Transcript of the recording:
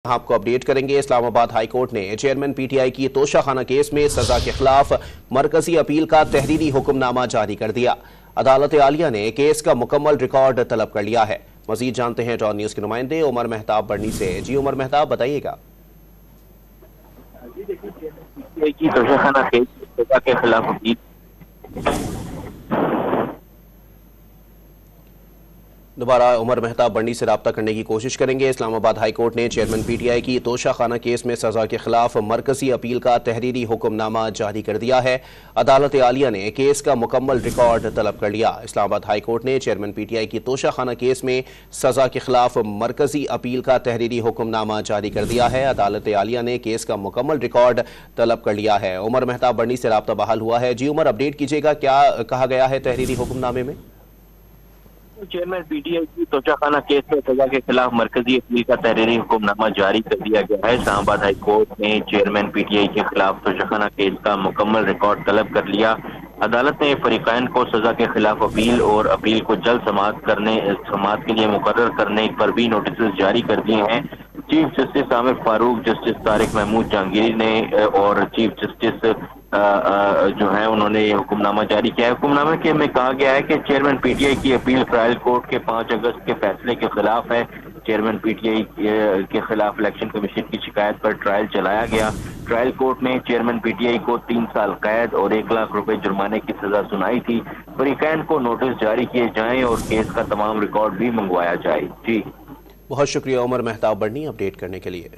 आपको अपडेट करेंगे। Islamabad high court ने चेयरमैन पीटीआई की तोशाखाना केस में सजा के खिलाफ मरकजी अपील का तहरीरी हुक्मनामा जारी कर दिया। अदालत आलिया ने केस का मुकम्मल रिकॉर्ड तलब कर लिया है। मजीद जानते हैं डॉन न्यूज के नुमाइंदे उमर मेहताब बढ़नी से। जी उमर मेहताब, बताइएगा। तोशाखाना केस सजा के खिलाफ अपील दोबारा उमर मेहताब बढ़नी से रब्ता करने की कोशिश करेंगे। इस्लामाबाद हाई कोर्ट ने चेयरमैन पीटीआई की तोशाखाना केस में सजा के खिलाफ मरकजी अपील का तहरीरी हुक्मनामा जारी कर दिया है। अदालत आलिया ने केस का मुकम्मल रिकॉर्ड तलब कर लिया। इस्लामाबाद हाई कोर्ट ने चेयरमैन पीटीआई की तोशाखाना केस में सजा के खिलाफ मरकजी अपील का तहरीरी हुक्मनामा जारी कर दिया है। अदालत आलिया ने केस का मुकम्मल रिकॉर्ड तलब कर लिया है। उमर मेहताब बढ़नी से रब्ता बहाल हुआ है। जी उमर, अपडेट कीजिएगा, क्या कहा गया है तहरीरी हुक्मनामे में? चेयरमैन पीटीआई की तोशाखाना केस में सजा के खिलाफ मरकजी अपील का तहरीरी हुक्मनामा जारी कर दिया गया है। इस्लामाबाद हाई कोर्ट ने चेयरमैन पीटीआई के खिलाफ तोशाखाना केस का मुकम्मल रिकॉर्ड तलब कर लिया। अदालत ने फरीकैन को सजा के खिलाफ अपील और अपील को जल्द समाअत के लिए मुकर्रर करने पर भी नोटिस जारी कर दिए हैं। Chief justice Aamir Farooq, justice Tariq Mahmood Jahangiri ने और चीफ जस्टिस जो है उन्होंने ये हुक्मनामा जारी किया है। हुक्मनामे के में कहा गया है कि चेयरमैन पीटीआई की अपील ट्रायल कोर्ट के 5 अगस्त के फैसले के खिलाफ है। चेयरमैन पीटीआई के खिलाफ इलेक्शन कमीशन की शिकायत पर ट्रायल चलाया गया। ट्रायल कोर्ट ने चेयरमैन पीटीआई को 3 साल कैद और 1 लाख रुपए जुर्माने की सजा सुनाई थी। फरीकैन को नोटिस जारी किए जाएं और केस का तमाम रिकॉर्ड भी मंगवाया जाए। जी बहुत शुक्रिया उमर मेहताब बढ़नी अपडेट करने के लिए।